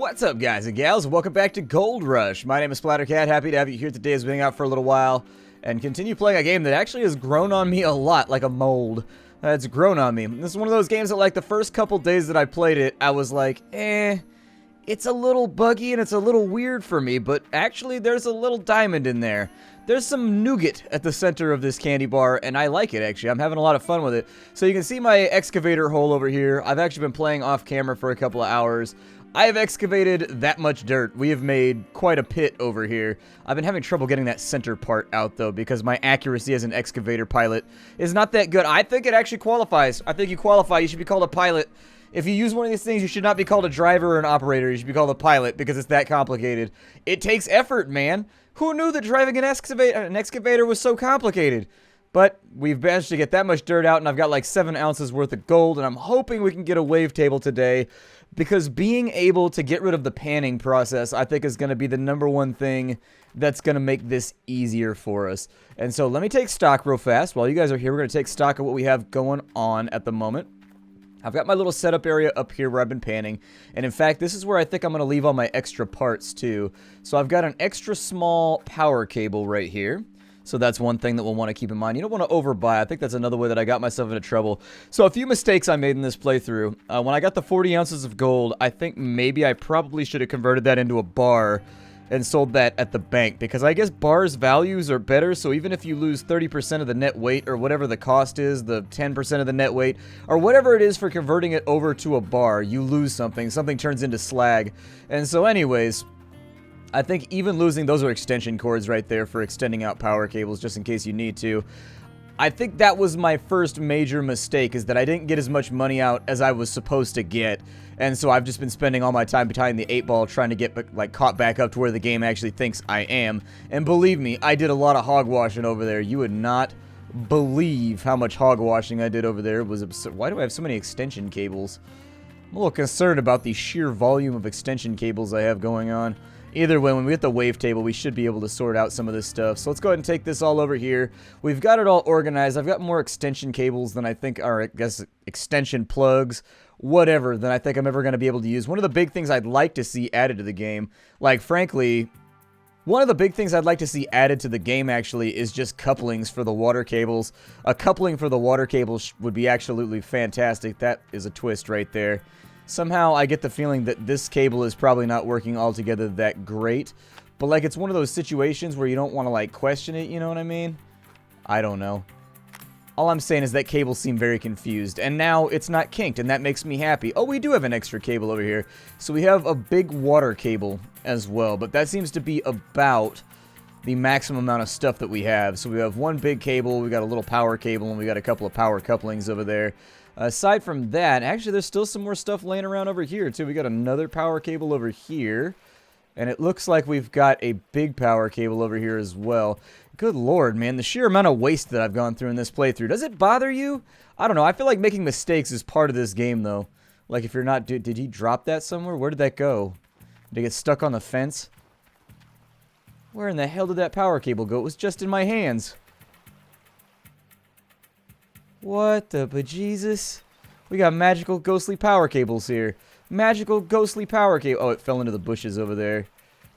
What's up, guys and gals? Welcome back to Gold Rush. My name is Splattercat. Happy to have you here today as we've been out for a little while and continue playing a game that actually has grown on me a lot, like a mold. It's grown on me. This is one of those games that, like, the first couple days that I played it, I was like, it's a little buggy and it's a little weird for me, but actually there's a little diamond in there. There's some nougat at the center of this candy bar, and I like it, actually. I'm having a lot of fun with it. So you can see my excavator hole over here. I've actually been playing off camera for a couple of hours. I have excavated that much dirt. We have made quite a pit over here. I've been having trouble getting that center part out, though, because my accuracy as an excavator pilot is not that good. I think it actually qualifies. I think you qualify. You should be called a pilot. If you use one of these things, you should not be called a driver or an operator. You should be called a pilot because it's that complicated. It takes effort, man. Who knew that driving an excavator was so complicated? But we've managed to get that much dirt out, and I've got like 7 ounces worth of gold, and I'm hoping we can get a wavetable today, because being able to get rid of the panning process, I think, is going to be the #1 thing that's going to make this easier for us. And so let me take stock real fast. While you guys are here, we're going to take stock of what we have going on at the moment. I've got my little setup area up here where I've been panning, and in fact, this is where I think I'm going to leave all my extra parts too. So I've got an extra small power cable right here. So that's one thing that we'll want to keep in mind. You don't want to overbuy. I think that's another way that I got myself into trouble. So a few mistakes I made in this playthrough. When I got the 40 ounces of gold, I think maybe I probably should have converted that into a bar and sold that at the bank, because I guess bars values are better. So even if you lose 30% of the net weight, or whatever the cost is, the 10% of the net weight, or whatever it is for converting it over to a bar, you lose something. Something turns into slag. And so anyways, I think even losing, those are extension cords right there for extending out power cables just in case you need to. I think that was my first major mistake, is that I didn't get as much money out as I was supposed to get. And so I've just been spending all my time behind the 8-ball trying to get, like, caught back up to where the game actually thinks I am. And believe me, I did a lot of hogwashing over there. You would not believe how much hogwashing I did over there. It was absurd. Why do I have so many extension cables? I'm a little concerned about the sheer volume of extension cables I have going on. Either way, when we get the wavetable, we should be able to sort out some of this stuff. So let's go ahead and take this all over here. We've got it all organized. I've got more extension cables than I think are, I guess, extension plugs, whatever, than I think I'm ever going to be able to use. One of the big things I'd like to see added to the game, like, frankly, one of the big things I'd like to see added to the game, actually, is just couplings for the water cables. A coupling for the water cables would be absolutely fantastic. That is a twist right there. Somehow I get the feeling that this cable is probably not working altogether that great. But, like, it's one of those situations where you don't want to, like, question it, you know what I mean? I don't know. All I'm saying is that cable seemed very confused. And now it's not kinked, and that makes me happy. Oh, we do have an extra cable over here. So we have a big water cable as well. But that seems to be about the maximum amount of stuff that we have. So we have one big cable, we got a little power cable, and we got a couple of power couplings over there. Aside from that, actually there's still some more stuff laying around over here too. We got another power cable over here, and it looks like we've got a big power cable over here as well. Good lord, man, the sheer amount of waste that I've gone through in this playthrough. Does it bother you? I don't know. I feel like making mistakes is part of this game, though. Like, if you're not... Did he drop that somewhere? Where did that go? Did it get stuck on the fence? Where in the hell did that power cable go? It was just in my hands. What the bejesus? We got magical ghostly power cables here. Magical ghostly power cable. Oh, it fell into the bushes over there.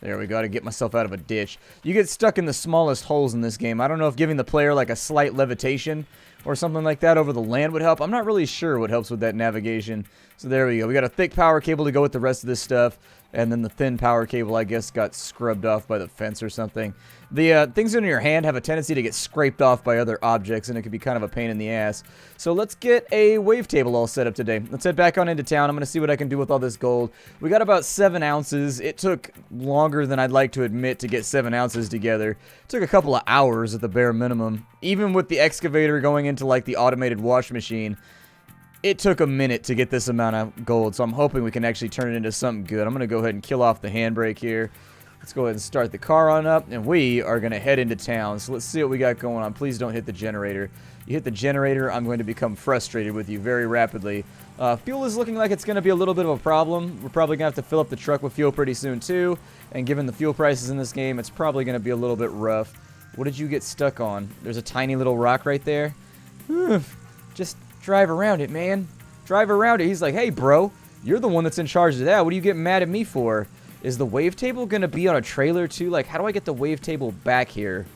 There we go, to get myself out of a ditch. You get stuck in the smallest holes in this game. I don't know if giving the player like a slight levitation or something like that over the land would help. I'm not really sure what helps with that navigation. So there we go. We got a thick power cable to go with the rest of this stuff. And then the thin power cable, I guess, got scrubbed off by the fence or something. The things in your hand have a tendency to get scraped off by other objects, and it can be kind of a pain in the ass. So let's get a wavetable all set up today. Let's head back on into town. I'm going to see what I can do with all this gold. We got about 7 ounces. It took longer than I'd like to admit to get 7 ounces together. It took a couple of hours at the bare minimum. Even with the excavator going into, like, the automated wash machine, it took a minute to get this amount of gold, so I'm hoping we can actually turn it into something good. I'm going to go ahead and kill off the handbrake here. Let's go ahead and start the car on up, and we are going to head into town. So let's see what we got going on. Please don't hit the generator. You hit the generator, I'm going to become frustrated with you very rapidly. Fuel is looking like it's going to be a little bit of a problem. We're probably going to have to fill up the truck with fuel pretty soon too, and given the fuel prices in this game, it's probably going to be a little bit rough. What did you get stuck on? There's a tiny little rock right there. Just drive around it, man. Drive around it. He's like, hey, bro, You're the one that's in charge of that. What are you getting mad at me for? Is the wavetable going to be on a trailer too? Like, how do I get the wavetable back here?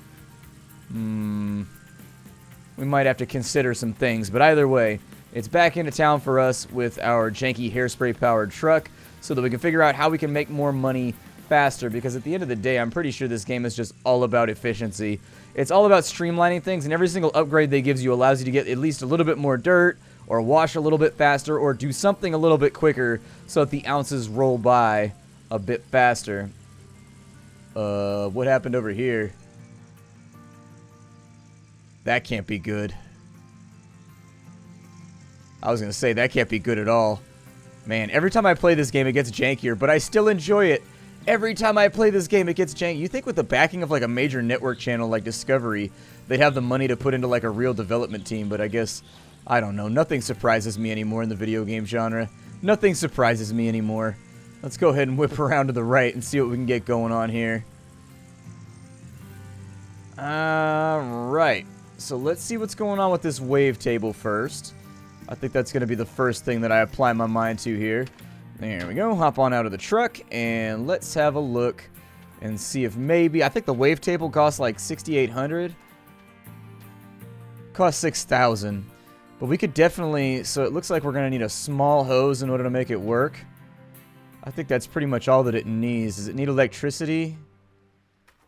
We might have to consider some things, but either way, it's back into town for us with our janky hairspray-powered truck so that we can figure out how we can make more money faster, because at the end of the day, I'm pretty sure this game is just all about efficiency. It's all about streamlining things, and every single upgrade they gives you allows you to get at least a little bit more dirt, or wash a little bit faster, or do something a little bit quicker so that the ounces roll by a bit faster. What happened over here? That can't be good. I was going to say, that can't be good at all. Man, every time I play this game, it gets jankier, but I still enjoy it. Every time I play this game, it gets janky. You think with the backing of like a major network channel like Discovery, they'd have the money to put into like a real development team, but I guess, I don't know. Nothing surprises me anymore in the video game genre. Nothing surprises me anymore. Let's go ahead and whip around to the right and see what we can get going on here. Alright. So let's see what's going on with this wavetable first. I think that's going to be the first thing that I apply my mind to here. There we go. Hop on out of the truck, and let's have a look and see if maybe... I think the wavetable costs like $6,800. Costs $6,000. But we could definitely... So it looks like we're going to need a small hose in order to make it work. I think that's pretty much all that it needs. Does it need electricity?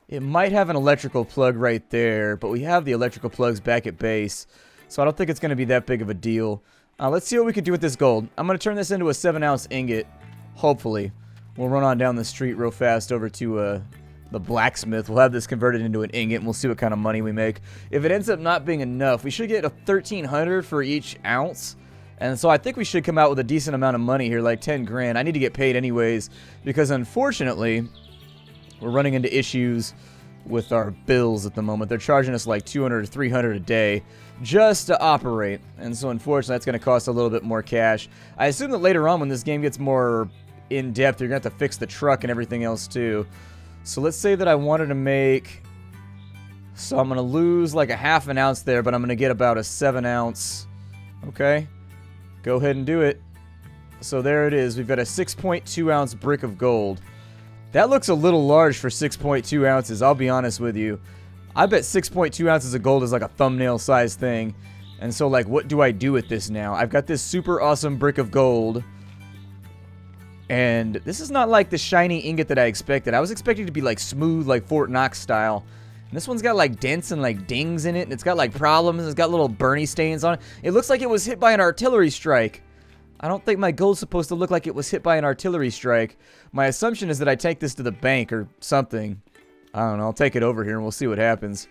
It might have an electrical plug right there, but we have the electrical plugs back at base, so I don't think it's going to be that big of a deal. Let's see what we can do with this gold. I'm going to turn this into a 7-ounce ingot, hopefully. We'll run on down the street real fast over to the blacksmith. We'll have this converted into an ingot, and we'll see what kind of money we make. If it ends up not being enough, we should get a $1,300 for each ounce. And so I think we should come out with a decent amount of money here, like 10 grand. I need to get paid anyways, because unfortunately, we're running into issues with our bills at the moment. They're charging us like $200 or $300 a day just to operate. And so unfortunately, that's going to cost a little bit more cash. I assume that later on when this game gets more in-depth, you're going to have to fix the truck and everything else too. So let's say that I wanted to make... So I'm going to lose like a half an ounce there, but I'm going to get about a 7-ounce. Okay. Go ahead and do it. So there it is. We've got a 6.2 ounce brick of gold. That looks a little large for 6.2 ounces, I'll be honest with you. I bet 6.2 ounces of gold is like a thumbnail size thing. And so like, what do I do with this now? I've got this super awesome brick of gold. And this is not like the shiny ingot that I expected. I was expecting it to be like smooth, like Fort Knox style. And this one's got like dents and like dings in it. And it's got like problems. It's got little Bernie stains on it. It looks like it was hit by an artillery strike. I don't think my gold's supposed to look like it was hit by an artillery strike. My assumption is that I take this to the bank or something. I don't know. I'll take it over here and we'll see what happens.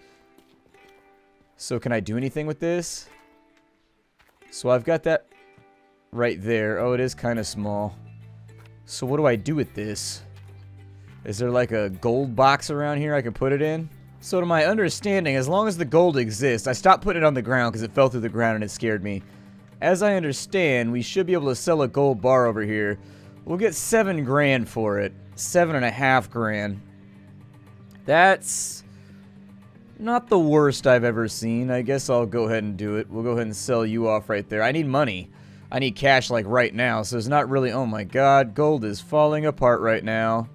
So can I do anything with this? So I've got that right there. Oh, it is kind of small. So what do I do with this? Is there like a gold box around here I can put it in? So to my understanding, as long as the gold exists, I stopped putting it on the ground because it fell through the ground and it scared me. As I understand, we should be able to sell a gold bar over here. We'll get 7 grand for it. 7.5 grand. That's not the worst I've ever seen. I guess I'll go ahead and do it. We'll go ahead and sell you off right there. I need money. I need cash like right now, so it's not really... Oh my god, gold is falling apart right now.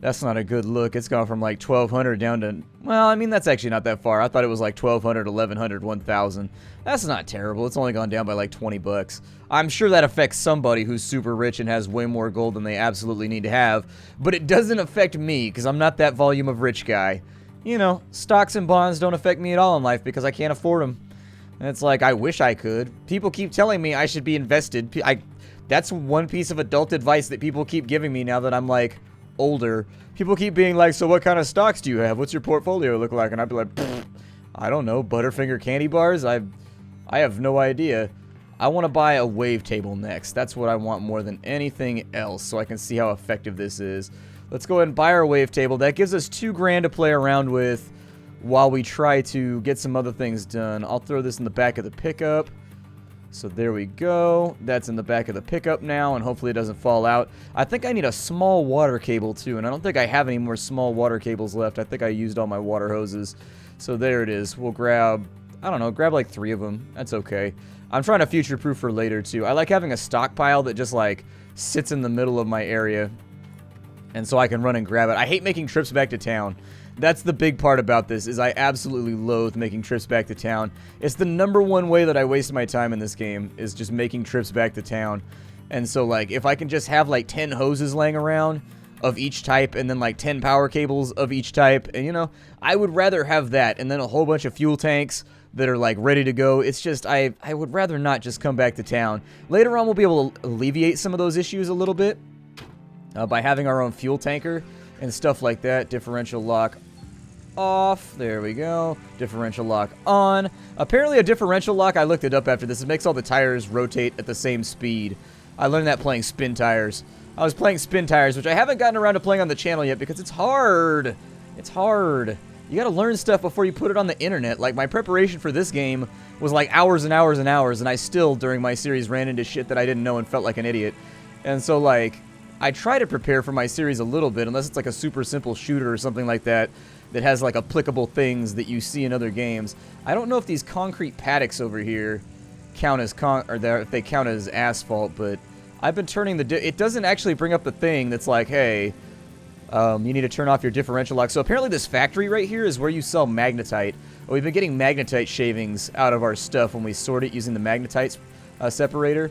That's not a good look. It's gone from like 1,200 down to... Well, I mean, that's actually not that far. I thought it was like 1,200, 1,100, 1,000. That's not terrible. It's only gone down by like 20 bucks. I'm sure that affects somebody who's super rich and has way more gold than they absolutely need to have. But it doesn't affect me, because I'm not that volume of rich guy. You know, stocks and bonds don't affect me at all in life because I can't afford them. And it's like, I wish I could. People keep telling me I should be invested. That's one piece of adult advice that people keep giving me now that I'm like... older. People keep being like, so what kind of stocks do you have? What's your portfolio look like? And I'd be like, I don't know, Butterfinger candy bars? I have no idea. I want to buy a wavetable next. That's what I want more than anything else, so I can see how effective this is. Let's go ahead and buy our wavetable. That gives us 2 grand to play around with while we try to get some other things done. I'll throw this in the back of the pickup. So there we go. That's in the back of the pickup now, and hopefully it doesn't fall out. I think I need a small water cable too, and I don't think I have any more small water cables left. I think I used all my water hoses. So there it is. We'll grab, I don't know, grab like 3 of them. That's okay. I'm trying to future-proof for later, too. I like having a stockpile that just, like, sits in the middle of my area. And so I can run and grab it. I hate making trips back to town. That's the big part about this, is I absolutely loathe making trips back to town. It's the #1 way that I waste my time in this game, is just making trips back to town. And so, like, if I can just have, like, 10 hoses laying around of each type, and then, like, 10 power cables of each type, and, you know, I would rather have that, and then a whole bunch of fuel tanks that are, like, ready to go. It's just, I would rather not just come back to town. Later on, we'll be able to alleviate some of those issues a little bit by having our own fuel tanker and stuff like that. Differential lock off. There we go. Differential lock on. Apparently a differential lock, I looked it up after this, it makes all the tires rotate at the same speed. I learned that playing spin tires. I was playing spin tires, which I haven't gotten around to playing on the channel yet because it's hard. It's hard. You gotta learn stuff before you put it on the internet. Like, my preparation for this game was like hours and hours and hours, and I still, during my series, ran into shit that I didn't know and felt like an idiot. And so, like, I try to prepare for my series a little bit, unless it's like a super simple shooter or something like that, that has like applicable things that you see in other games. I don't know if these concrete paddocks over here count as if they count as asphalt, but I've been turning it doesn't actually bring up the thing that's like, hey, you need to turn off your differential lock. So apparently this factory right here is where you sell magnetite. We've been getting magnetite shavings out of our stuff when we sort it using the magnetite separator.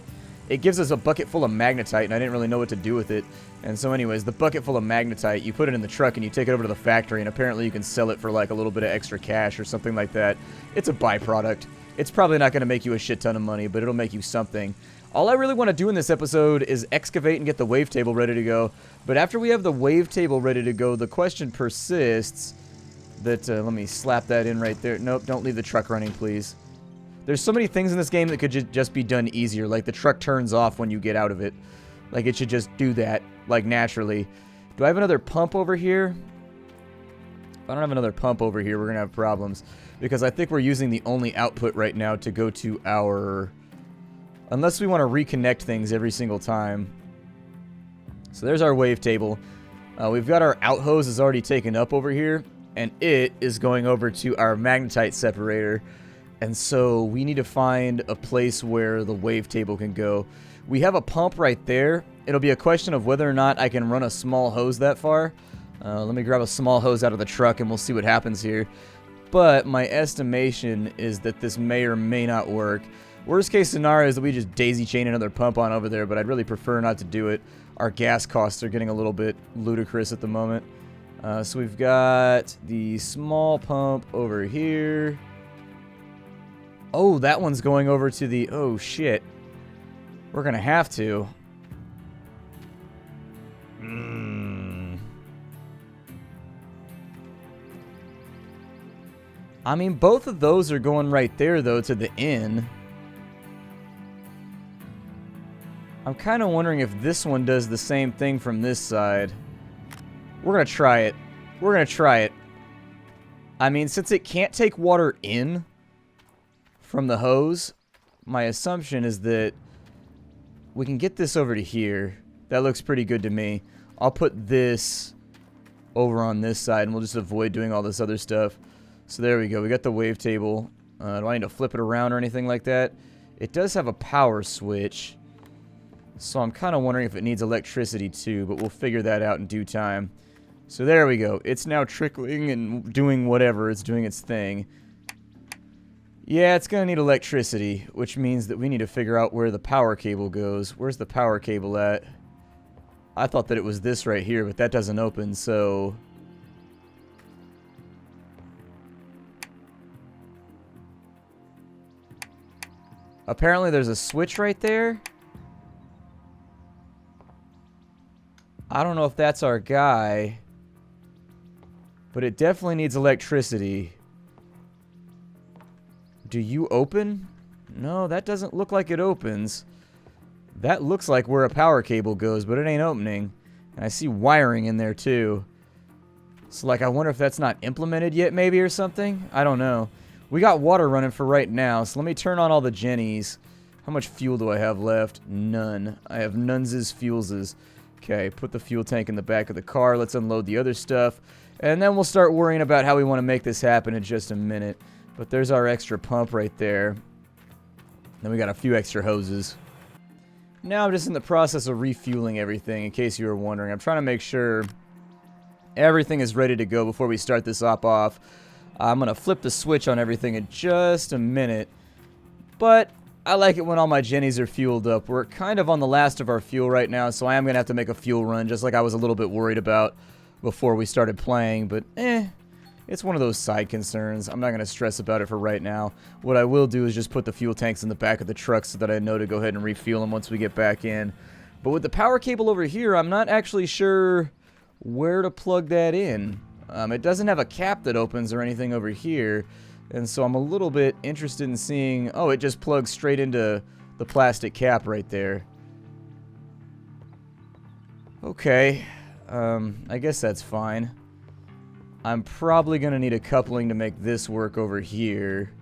It gives us a bucket full of magnetite, and I didn't really know what to do with it. And so anyways, the bucket full of magnetite, you put it in the truck and you take it over to the factory, and apparently you can sell it for like a little bit of extra cash or something like that. It's a byproduct. It's probably not going to make you a shit ton of money, but it'll make you something. All I really want to do in this episode is excavate and get the wavetable ready to go. But after we have the wavetable ready to go, the question persists that, let me slap that in right there. Nope, don't leave the truck running, please. There's so many things in this game that could just be done easier. Like the truck turns off when you get out of it. Like it should just do that, like naturally. Do I have another pump over here? If I don't have another pump over here, we're going to have problems. Because I think we're using the only output right now to go to our... Unless we want to reconnect things every single time. So there's our wavetable. We've got our out hose is already taken up over here. And it is going over to our magnetite separator. And so we need to find a place where the wavetable can go. We have a pump right there. It'll be a question of whether or not I can run a small hose that far. Let me grab a small hose out of the truck and we'll see what happens here. But my estimation is that this may or may not work. Worst case scenario is that we just daisy chain another pump on over there, but I'd really prefer not to do it. Our gas costs are getting a little bit ludicrous at the moment. So we've got the small pump over here. Oh, that one's going over to the... Oh, shit. We're going to have to. I mean, both of those are going right there, though, to the inn. I'm kind of wondering if this one does the same thing from this side. We're going to try it. We're going to try it. I mean, since it can't take water in from the hose, my assumption is that we can get this over to here. That looks pretty good to me. I'll put this over on this side, and we'll just avoid doing all this other stuff. So there we go. We got the wavetable. Do I need to flip it around or anything like that? It does have a power switch. So I'm kind of wondering if it needs electricity too, but we'll figure that out in due time. So there we go. It's now trickling and doing whatever. It's doing its thing. Yeah, it's going to need electricity, which means that we need to figure out where the power cable goes. Where's the power cable at? I thought that it was this right here, but that doesn't open, so... Apparently there's a switch right there. I don't know if that's our guy, but it definitely needs electricity. Do you open? No, that doesn't look like it opens. That looks like where a power cable goes, but it ain't opening. And I see wiring in there too. So like, I wonder if that's not implemented yet maybe or something? I don't know. We got water running for right now, so let me turn on all the jennies. How much fuel do I have left? None. I have noneses, fuelses. Okay, put the fuel tank in the back of the car. Let's unload the other stuff. And then we'll start worrying about how we want to make this happen in just a minute. But there's our extra pump right there. Then we got a few extra hoses. Now I'm just in the process of refueling everything, in case you were wondering. I'm trying to make sure everything is ready to go before we start this op off. I'm going to flip the switch on everything in just a minute. But I like it when all my jennies are fueled up. We're kind of on the last of our fuel right now, so I am going to have to make a fuel run, just like I was a little bit worried about before we started playing. But it's one of those side concerns. I'm not going to stress about it for right now. What I will do is just put the fuel tanks in the back of the truck so that I know to go ahead and refuel them once we get back in. But with the power cable over here, I'm not actually sure where to plug that in. It doesn't have a cap that opens or anything over here. And so I'm a little bit interested in seeing... Oh, it just plugs straight into the plastic cap right there. Okay. I guess that's fine. I'm probably going to need a coupling to make this work over here.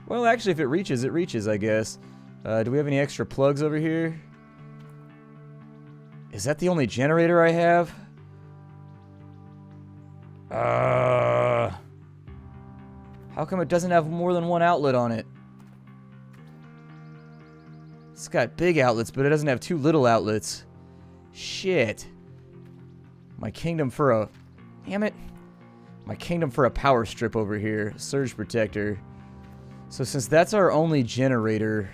Well, actually, if it reaches, I guess. Do we have any extra plugs over here? Is that the only generator I have? How come it doesn't have more than one outlet on it? It's got big outlets, but it doesn't have two little outlets. Shit. My kingdom for a... Damn it. My kingdom for a power strip over here. Surge protector. So since that's our only generator...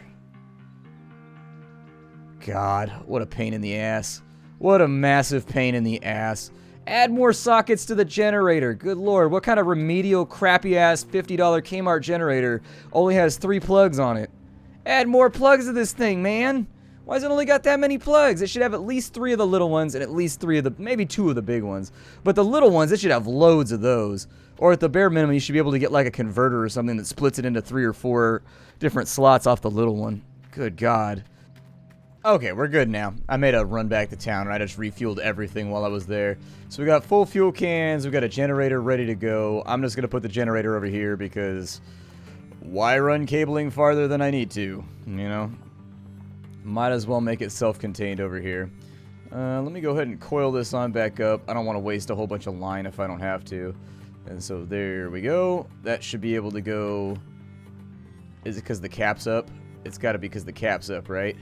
God, what a pain in the ass. What a massive pain in the ass. Add more sockets to the generator. Good lord, what kind of remedial, crappy-ass $50 Kmart generator only has 3 plugs on it? Add more plugs to this thing, man. Why has it only got that many plugs? It should have at least 3 of the little ones and at least 3 of the, maybe 2 of the big ones. But the little ones, it should have loads of those. Or at the bare minimum, you should be able to get like a converter or something that splits it into 3 or 4 different slots off the little one. Good God. Okay, we're good now. I made a run back to town and I just refueled everything while I was there. So we got full fuel cans, we got a generator ready to go. I'm just going to put the generator over here because why run cabling farther than I need to, you know? Might as well make it self-contained over here. Let me go ahead and coil this on back up. I don't want to waste a whole bunch of line if I don't have to. And so there we go. That should be able to go... Is it because the cap's up? It's got to be because the cap's up, right?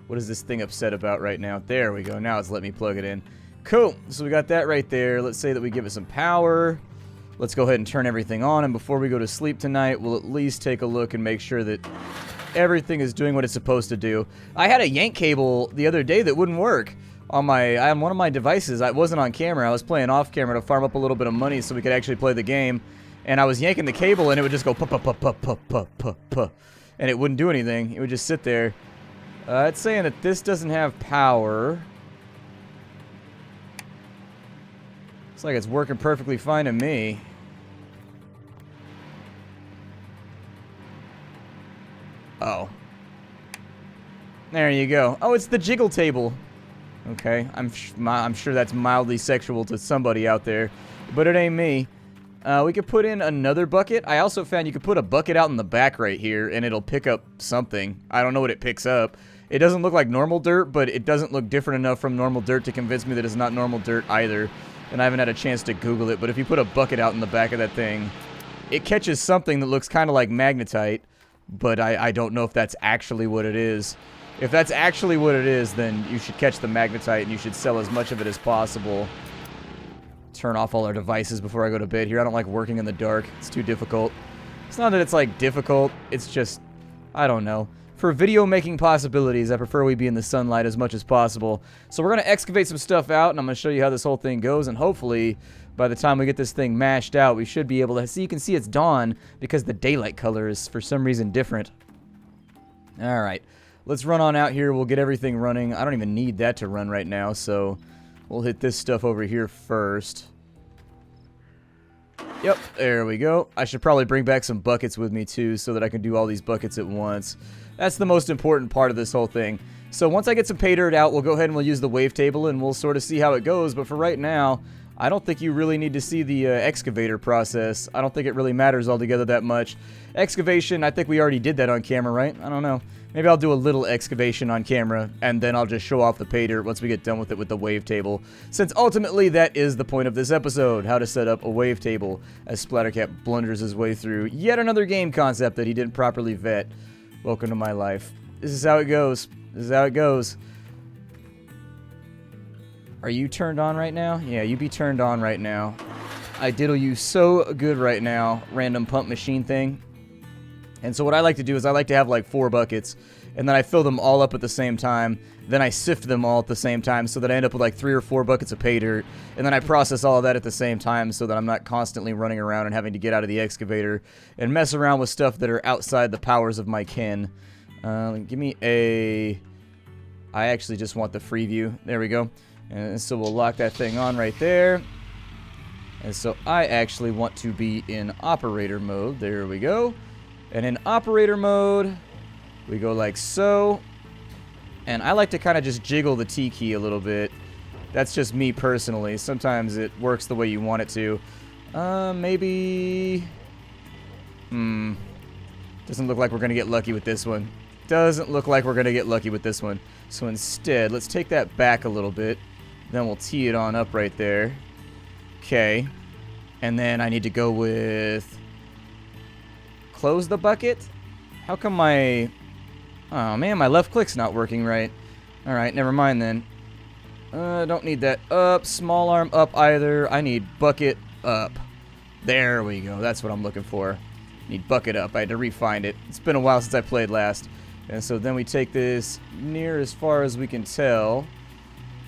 What is this thing upset about right now? There we go. Now it's let me plug it in. Cool. So we got that right there. Let's say that we give it some power. Let's go ahead and turn everything on. And before we go to sleep tonight, we'll at least take a look and make sure that everything is doing what it's supposed to do. I had a yank cable the other day that wouldn't work on one of my devices. I wasn't on camera. I was playing off camera to farm up a little bit of money so we could actually play the game. And I was yanking the cable and it would just go puh. And it wouldn't do anything. It would just sit there. It's saying that this doesn't have power. Looks like it's working perfectly fine to me. Oh. There you go. Oh, it's the jiggle table. Okay, I'm sure that's mildly sexual to somebody out there, but it ain't me. We could put in another bucket. I also found you could put a bucket out in the back right here, and it'll pick up something. I don't know what it picks up. It doesn't look like normal dirt, but it doesn't look different enough from normal dirt to convince me that it's not normal dirt either. And I haven't had a chance to Google it, but if you put a bucket out in the back of that thing, it catches something that looks kind of like magnetite, but I don't know if that's actually what it is. If that's actually what it is, then you should catch the magnetite and you should sell as much of it as possible. Turn off all our devices before I go to bed here. I don't like working in the dark. It's too difficult. It's not that it's like difficult. It's just, I don't know. For video making possibilities, I prefer we be in the sunlight as much as possible. So we're going to excavate some stuff out, and I'm going to show you how this whole thing goes, and hopefully by the time we get this thing mashed out, we should be able to see. You can see it's dawn because the daylight color is for some reason different. Alright, let's run on out here. We'll get everything running. I don't even need that to run right now, so we'll hit this stuff over here first. Yep, there we go. I should probably bring back some buckets with me too so that I can do all these buckets at once. That's the most important part of this whole thing. So once I get some pay dirt out, we'll go ahead and we'll use the wavetable and we'll sort of see how it goes. But for right now, I don't think you really need to see the excavator process. I don't think it really matters altogether that much. Excavation, I think we already did that on camera, right? I don't know. Maybe I'll do a little excavation on camera, and then I'll just show off the pay dirt once we get done with it with the wavetable. Since ultimately that is the point of this episode, how to set up a wavetable, as Splattercat blunders his way through yet another game concept that he didn't properly vet. Welcome to my life. This is how it goes. This is how it goes. Are you turned on right now? Yeah, you be turned on right now. I diddle you so good right now, random pump machine thing. And so what I like to do is I like to have like 4 buckets, and then I fill them all up at the same time. Then I sift them all at the same time so that I end up with like 3 or 4 buckets of pay dirt. And then I process all of that at the same time so that I'm not constantly running around and having to get out of the excavator and mess around with stuff that are outside the powers of my ken. Give me a... I actually just want the free view. There we go. And so we'll lock that thing on right there. And so I actually want to be in operator mode. There we go. And in operator mode, we go like so. And I like to kind of just jiggle the T key a little bit. That's just me personally. Sometimes it works the way you want it to. Maybe... Doesn't look like we're going to get lucky with this one. Doesn't look like we're going to get lucky with this one. So instead, let's take that back a little bit. Then we'll tee it on up right there. Okay. And then I need to go with... Close the bucket? How come my... Oh man, my left click's not working right. Alright, never mind then. Don't need that up. Small arm up either. I need bucket up. There we go. That's what I'm looking for. Need bucket up. I had to re-find it. It's been a while since I played last. And so then we take this near as far as we can tell.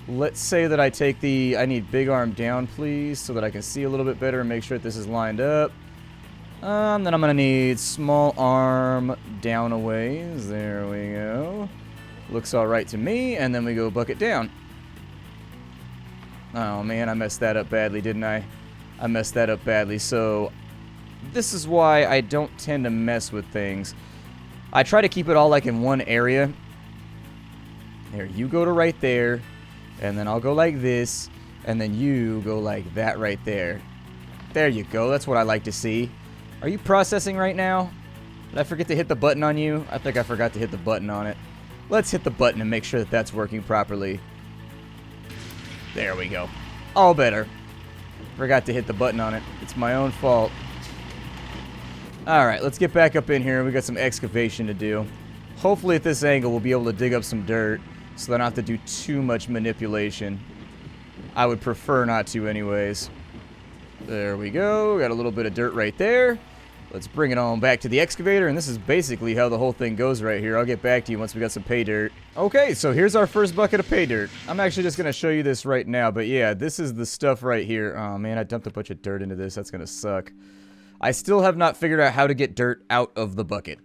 Let's say that I take the... I need big arm down, please, so that I can see a little bit better and make sure that this is lined up. Then I'm going to need small arm down a ways. There we go. Looks alright to me. And then we go bucket down. Oh, man, I messed that up badly, didn't I? I messed that up badly. So, this is why I don't tend to mess with things. I try to keep it all, like, in one area. There, you go to right there. And then I'll go like this. And then you go like that right there. There you go. That's what I like to see. Are you processing right now? Did I forget to hit the button on you? I think I forgot to hit the button on it. Let's hit the button and make sure that that's working properly. There we go. All better. Forgot to hit the button on it. It's my own fault. Alright, let's get back up in here. We got some excavation to do. Hopefully at this angle we'll be able to dig up some dirt so that I don't have to do too much manipulation. I would prefer not to anyways. There we go. Got a little bit of dirt right there. Let's bring it on back to the excavator, and this is basically how the whole thing goes right here. I'll get back to you once we got some pay dirt. Okay, so here's our first bucket of pay dirt. I'm actually just going to show you this right now, but yeah, this is the stuff right here. Oh man, I dumped a bunch of dirt into this. That's going to suck. I still have not figured out how to get dirt out of the bucket.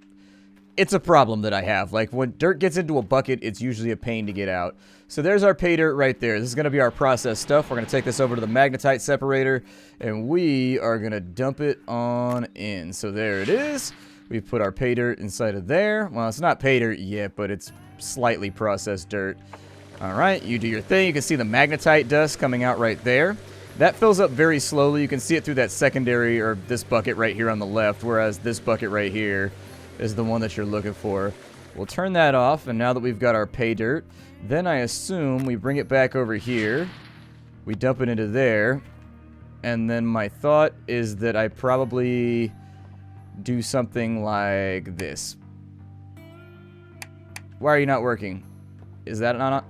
It's a problem that I have. Like, when dirt gets into a bucket, it's usually a pain to get out. So there's our pay dirt right there. This is going to be our processed stuff. We're going to take this over to the magnetite separator, and we are going to dump it on in. So there it is. We've put our pay dirt inside of there. Well, it's not pay dirt yet, but it's slightly processed dirt. All right, you do your thing. You can see the magnetite dust coming out right there. That fills up very slowly. You can see it through that secondary, or this bucket right here on the left, whereas this bucket right here is the one that you're looking for. We'll turn that off, and now that we've got our pay dirt, then I assume we bring it back over here. We dump it into there. And then my thought is that I probably do something like this. Why are you not working? Is that not...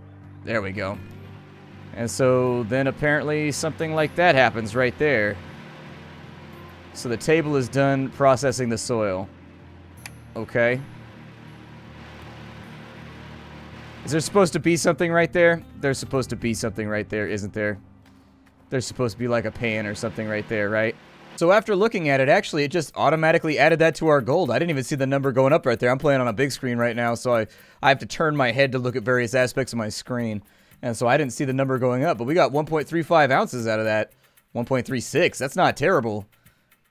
There we go. And so then apparently something like that happens right there. So the table is done processing the soil. Okay. Is there supposed to be something right there? There's supposed to be something right there, isn't there? There's supposed to be like a pan or something right there, right? So after looking at it, actually, it just automatically added that to our gold. I didn't even see the number going up right there. I'm playing on a big screen right now, so I have to turn my head to look at various aspects of my screen. And so I didn't see the number going up, but we got 1.35 ounces out of that. 1.36. That's not terrible.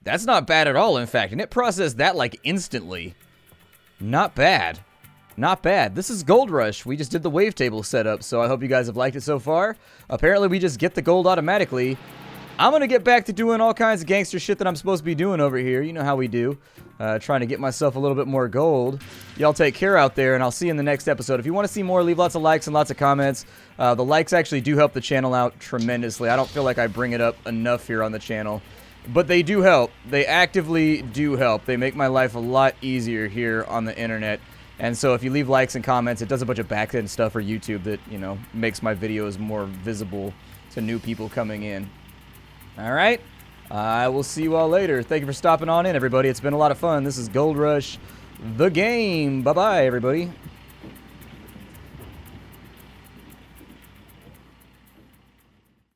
That's not bad at all, in fact. And it processed that like instantly. Not bad. Not bad. This is Gold Rush. We just did the wavetable setup, so I hope you guys have liked it so far. Apparently, we just get the gold automatically, I'm going to get back to doing all kinds of gangster shit that I'm supposed to be doing over here. You know how we do. Trying to get myself a little bit more gold. Y'all take care out there, and I'll see you in the next episode. If you want to see more, leave lots of likes and lots of comments. The likes actually do help the channel out tremendously. I don't feel like I bring it up enough here on the channel. But they do help. They actively do help. They make my life a lot easier here on the internet. And so if you leave likes and comments, it does a bunch of back-end stuff for YouTube that, you know, makes my videos more visible to new people coming in. Alright, I will see you all later. Thank you for stopping on in, everybody. It's been a lot of fun. This is Gold Rush, the game. Bye-bye, everybody.